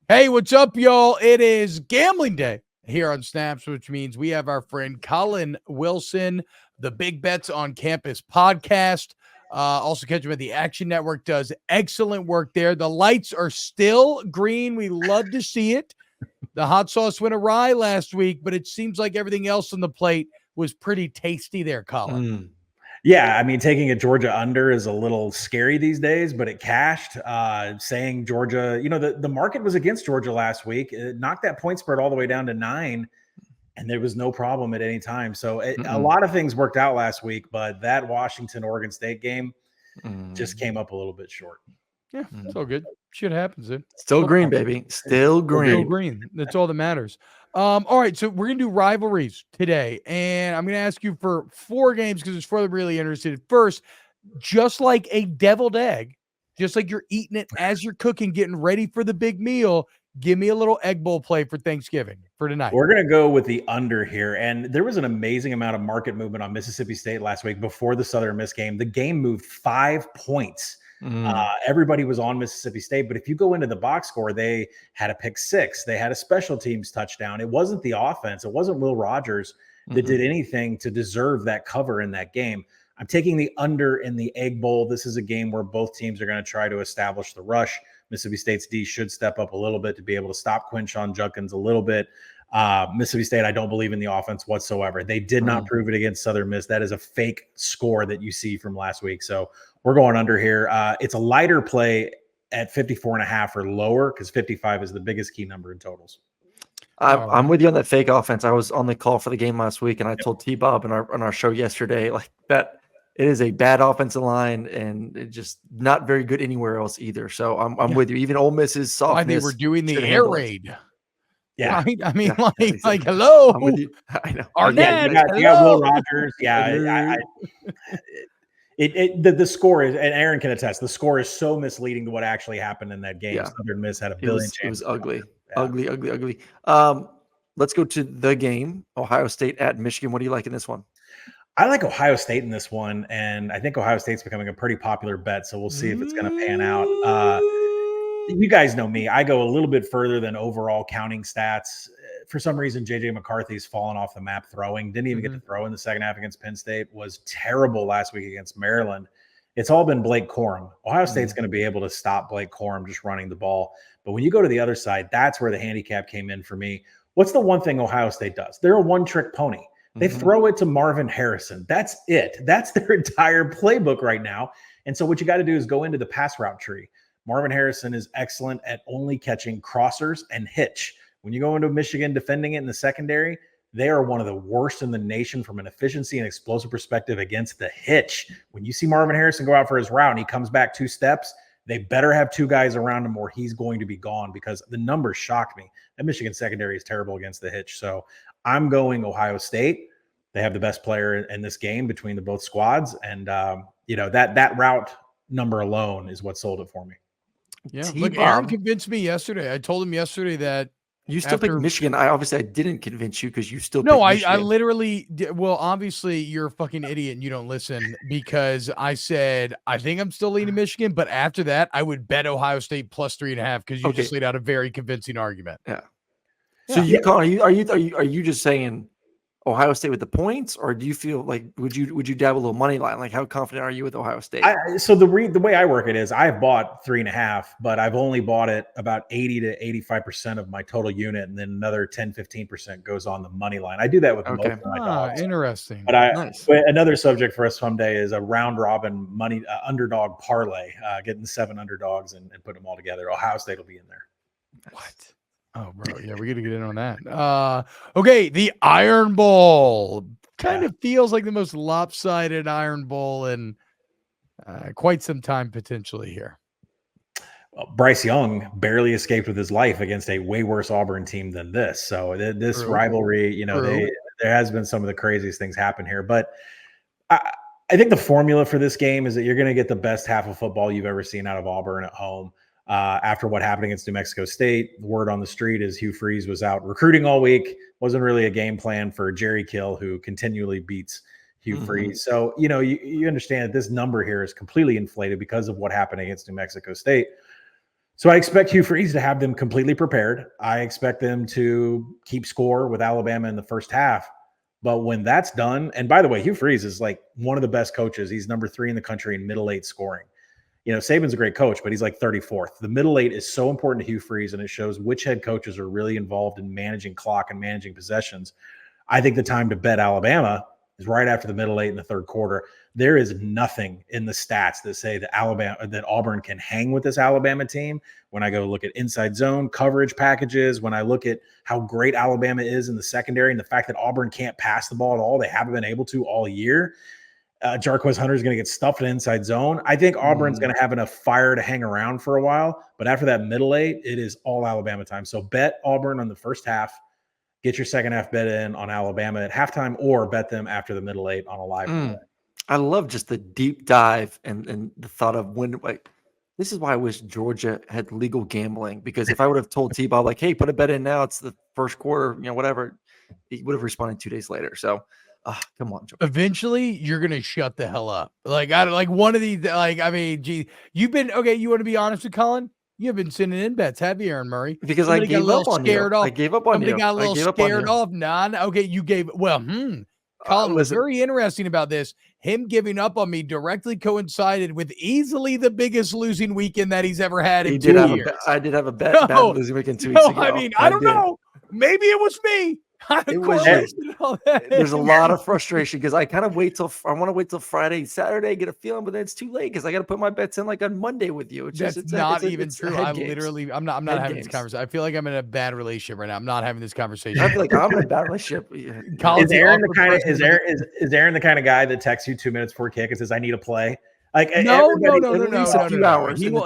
Hey, what's up, y'all? It is gambling day here on Snaps, which means we have our friend Collin Wilson, the Big Bets on Campus podcast. Also catch him at the Action Network, does excellent work there. The lights are still green. We love to see it. The hot sauce went awry last week, but it seems like everything else on the plate was pretty tasty there, Collin. Yeah, I mean, taking a Georgia under is a little scary these days, but it cashed. Saying Georgia, the market was against Georgia last week. It knocked that point spread all the way down to 9, and there was no problem at any time. So a lot of things worked out last week, but that Washington-Oregon State game just came up a little bit short. Yeah, it's all good. Shit happens, dude. Still green, baby. Still green. Still green. That's all that matters. All right, so we're going to do rivalries today, and I'm going to ask you for 4 games because it's for the really interested. First, just like a deviled egg, just like you're eating it as you're cooking, getting ready for the big meal, give me a little egg bowl play for Thanksgiving for tonight. We're going to go with the under here, and there was an amazing amount of market movement on Mississippi State last week before the Southern Miss game. The game moved 5 points. Everybody was on Mississippi State, but if you go into the box score, they had a pick 6. They had a special teams touchdown. It wasn't the offense. It wasn't Will Rogers that did anything to deserve that cover in that game. I'm taking the under in the Egg Bowl. This is a game where both teams are going to try to establish the rush. Mississippi State's D should step up a little bit to be able to stop Quinshon Judkins a little bit. Mississippi State, I don't believe in the offense whatsoever. They did not prove it against Southern Miss. That is a fake score that you see from last week. So we're going under here. It's a lighter play at 54.5 or lower because 55 is the biggest key number in totals. I'm with you on that fake offense. I was on the call for the game last week, and I told T-Bob on our show yesterday, like that it is a bad offensive line and it just not very good anywhere else either. So I'm with you. Even Ole Miss's softness. Why they were doing the air raid. Yeah, right? I mean, like hello. I'm with you. I know. Arnett, you got Will Rogers. Yeah, the score is, and Aaron can attest, the score is so misleading to what actually happened in that game. Southern Miss had a billion chances. It was ugly. Ugly. Let's go to the game. Ohio State at Michigan. What do you like in this one? I like Ohio State in this one, and I think Ohio State's becoming a pretty popular bet, so we'll see if it's going to pan out. You guys know me. I go a little bit further than overall counting stats. For some reason, J.J. McCarthy's fallen off the map throwing. Didn't even get to throw in the second half against Penn State. Was terrible last week against Maryland. It's all been Blake Corum. Ohio State's going to be able to stop Blake Corum just running the ball. But when you go to the other side, that's where the handicap came in for me. What's the one thing Ohio State does? They're a one-trick pony. They throw it to Marvin Harrison. That's it. That's their entire playbook right now. And so what you got to do is go into the pass route tree. Marvin Harrison is excellent at only catching crossers and hitch. When you go into Michigan defending it in the secondary, they are one of the worst in the nation from an efficiency and explosive perspective against the hitch. When you see Marvin Harrison go out for his route and he comes back 2 steps, they better have 2 guys around him or he's going to be gone because the numbers shocked me. That Michigan secondary is terrible against the hitch. So I'm going Ohio State. They have the best player in this game between the both squads. And, that route number alone is what sold it for me. Yeah, look, Aaron convinced me yesterday. I told him yesterday that you still pick Michigan. I didn't convince you because you still no. I literally well, obviously you're a fucking idiot and you don't listen because I said I think I'm still leaning Michigan, but after that I would bet Ohio State plus 3.5 because you just laid out a very convincing argument. Yeah. So are you just saying Ohio State with the points, or do you feel like would you dab a little money line? Like how confident are you with Ohio State? So the way I work it is I've bought 3.5, but I've only bought it about 80 to 85% of my total unit, and then another 10-15% goes on the money line. I do that with most of my dogs. Interesting. But another subject for us someday is a round robin money underdog parlay, getting 7 underdogs and putting them all together. Ohio State will be in there. What? Oh, bro. Yeah, we got to get in on that. Okay, the Iron Bowl kind of feels like the most lopsided Iron Bowl in quite some time potentially here. Well, Bryce Young barely escaped with his life against a way worse Auburn team than this. So this rivalry, there has been some of the craziest things happen here. But I think the formula for this game is that you're going to get the best half of football you've ever seen out of Auburn at home. After what happened against New Mexico State, the word on the street is Hugh Freeze was out recruiting all week. Wasn't really a game plan for Jerry Kill, who continually beats Hugh Freeze. So, you understand that this number here is completely inflated because of what happened against New Mexico State. So I expect Hugh Freeze to have them completely prepared. I expect them to keep score with Alabama in the first half. But when that's done, and by the way, Hugh Freeze is like one of the best coaches. He's number 3 in the country in middle 8 scoring. Saban's a great coach, but he's like 34th. The middle 8 is so important to Hugh Freeze, and it shows which head coaches are really involved in managing clock and managing possessions. I think the time to bet Alabama is right after the middle 8 in the third quarter. There is nothing in the stats that say that Auburn can hang with this Alabama team. When I go look at inside zone coverage packages, when I look at how great Alabama is in the secondary and the fact that Auburn can't pass the ball at all, they haven't been able to all year. Jarquez Hunter is going to get stuffed in inside zone. I think Auburn's going to have enough fire to hang around for a while, but after that middle 8, it is all Alabama time. So bet Auburn on the first half. Get your second half bet in on Alabama at halftime, or bet them after the middle 8 on a live. I love just the deep dive and the thought of when, like, this is why I wish Georgia had legal gambling, because if I would have told T-Bob, like, hey, put a bet in now, it's the first quarter, whatever, he would have responded 2 days later. So, come on, Georgia. Eventually, you're gonna shut the hell up. Like, I don't like one of these. Like, I mean, gee, you've been okay. You want to be honest with Colin? You have been sending in bets, have you, Aaron Murray? Because I gave up on you. I gave up on you. Somebody got a little scared off. Okay, you gave. Well, Colin was very interesting about this. Him giving up on me directly coincided with easily the biggest losing weekend that he's ever had in 2 years. I did have a bad losing weekend 2 weeks ago. I mean, I don't know. Maybe it was me. It was there's a lot of frustration because I kind of want to wait till Friday, Saturday, get a feeling, but then it's too late because I got to put my bets in like on Monday with you. It's not even true. I'm not having this conversation. I feel like I'm in a bad relationship right now. I'm not having this conversation. I feel like I'm in a bad relationship. Is Aaron the kind of guy that texts you 2 minutes before kick and says, "I need a play"? Like no. A few hours. He will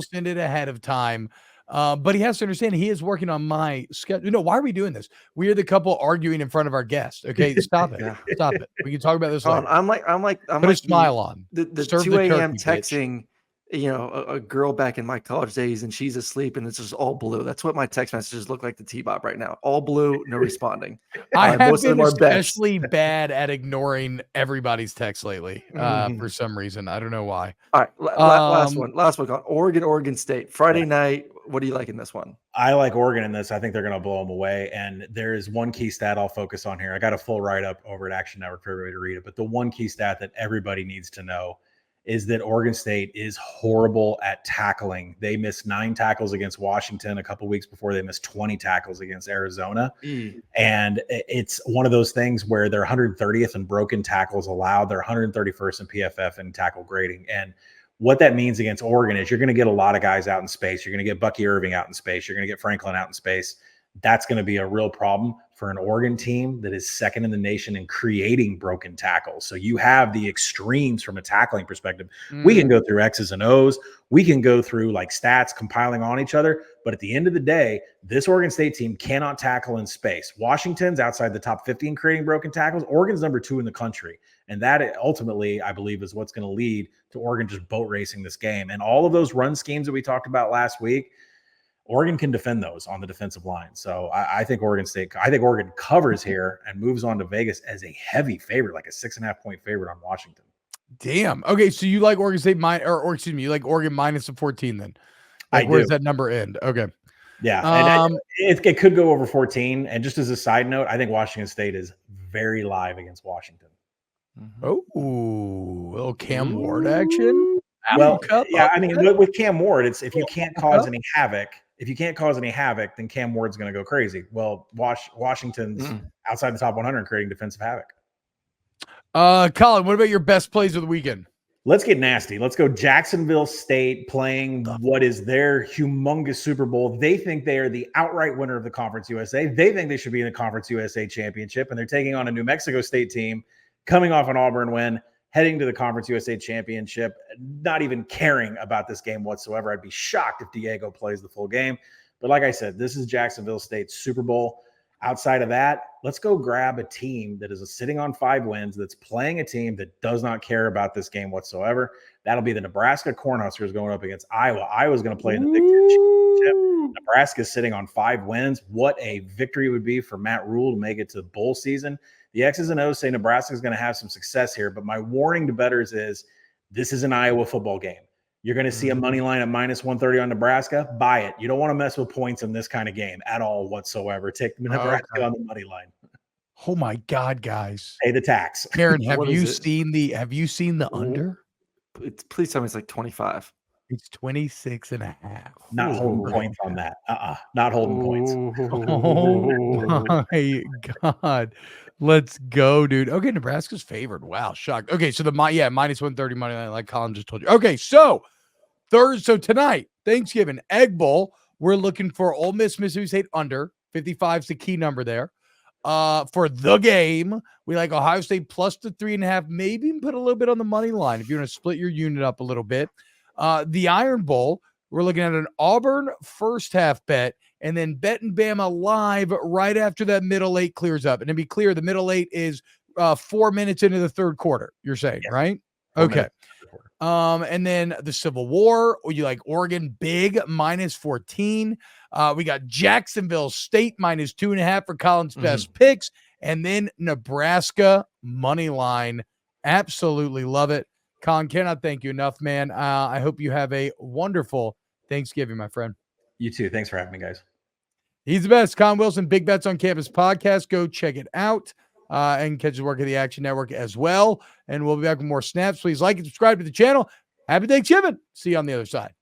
send it ahead of time. But he has to understand he is working on my schedule. No, why are we doing this? We are the couple arguing in front of our guest. Okay, stop it. Stop it. We can talk about this later. I'm like put a smile on. The 2 a.m. texting, a girl back in my college days, and she's asleep, and it's just all blue. That's what my text messages look like to T-Bob right now. All blue, no responding. I have been especially bad at ignoring everybody's text lately for some reason. I don't know why. All right, last one on Oregon State. Friday night. What do you like in this one? I like Oregon in this. I think they're going to blow them away. And there is one key stat I'll focus on here. I got a full write-up over at Action Network for everybody to read it. But the one key stat that everybody needs to know is that Oregon State is horrible at tackling. They missed 9 tackles against Washington a couple weeks before they missed 20 tackles against Arizona. And it's one of those things where they're 130th in broken tackles allowed. They're 131st in PFF in tackle grading. And what that means against Oregon is you're going to get a lot of guys out in space. You're going to get Bucky Irving out in space. You're going to get Franklin out in space. That's going to be a real problem for an Oregon team that is second in the nation in creating broken tackles. So you have the extremes from a tackling perspective. We can go through X's and O's. We can go through like stats compiling on each other. But at the end of the day, this Oregon State team cannot tackle in space. Washington's outside the top 50 in creating broken tackles. Oregon's number 2 in the country. And that ultimately, I believe, is what's going to lead to Oregon just boat racing this game. And all of those run schemes that we talked about last week, Oregon can defend those on the defensive line. So I think Oregon covers here and moves on to Vegas as a heavy favorite, like a 6.5 point favorite on Washington. Damn. Okay, so you like Oregon State you like Oregon minus the 14 then? Like, where does that number end? Okay. Yeah, and it could go over 14. And just as a side note, I think Washington State is very live against Washington. Oh, a little Cam Ward action. I mean, with Cam Ward, it's if you can't cause any havoc. If you can't cause any havoc, then Cam Ward's going to go crazy. Well, Washington's outside the top 100 creating defensive havoc. Colin, what about your best plays of the weekend? Let's get nasty. Let's go Jacksonville State playing what is their humongous Super Bowl. They think they are the outright winner of the Conference USA. They think they should be in the Conference USA championship, and they're taking on a New Mexico State team coming off an Auburn win, heading to the Conference USA championship, not even caring about this game whatsoever. I'd be shocked if Diego plays the full game. But like I said, this is Jacksonville State's Super Bowl. Outside of that, let's go grab a team that is sitting on 5 wins, that's playing a team that does not care about this game whatsoever. That'll be the Nebraska Cornhuskers going up against Iowa. Iowa's going to play in the Big Ten championship. Nebraska's sitting on 5 wins. What a victory it would be for Matt Rule to make it to the bowl season. The X's and O's say Nebraska's going to have some success here, but my warning to bettors is this is an Iowa football game. You're going to see a money line at minus 130 on Nebraska. Buy it. You don't want to mess with points in this kind of game at all whatsoever. Take Nebraska on the money line. Oh my God, guys! Pay the tax. Aaron, have you seen the under? Please tell me it's like 25. It's 26.5. Not holding points on that. Not holding points. Oh my God. Let's go, dude. Okay, Nebraska's favored. Wow, shocked. Okay, so minus 130 money line, like Collin just told you. Okay, so tonight, Thanksgiving, Egg Bowl. We're looking for Ole Miss, Mississippi State under. 55 is the key number there. For the game, we like Ohio State plus the 3.5. Maybe put a little bit on the money line if you want to split your unit up a little bit. The Iron Bowl, we're looking at an Auburn first half bet, and then betting Bama live right after that middle eight clears up. And to be clear, the middle eight is 4 minutes into the third quarter, you're saying, yes. Right? Okay. And then the Civil War, you like Oregon big minus 14. We got Jacksonville State minus 2.5 for Colin's best picks. And then Nebraska money line. Absolutely love it. Colin, cannot thank you enough, man. I hope you have a wonderful Thanksgiving, my friend. You too. Thanks for having me, guys. He's the best. Collin Wilson, Big Bets on Campus podcast. Go check it out and catch his work at the Action Network as well. And we'll be back with more snaps. Please like and subscribe to the channel. Happy Thanksgiving. See you on the other side.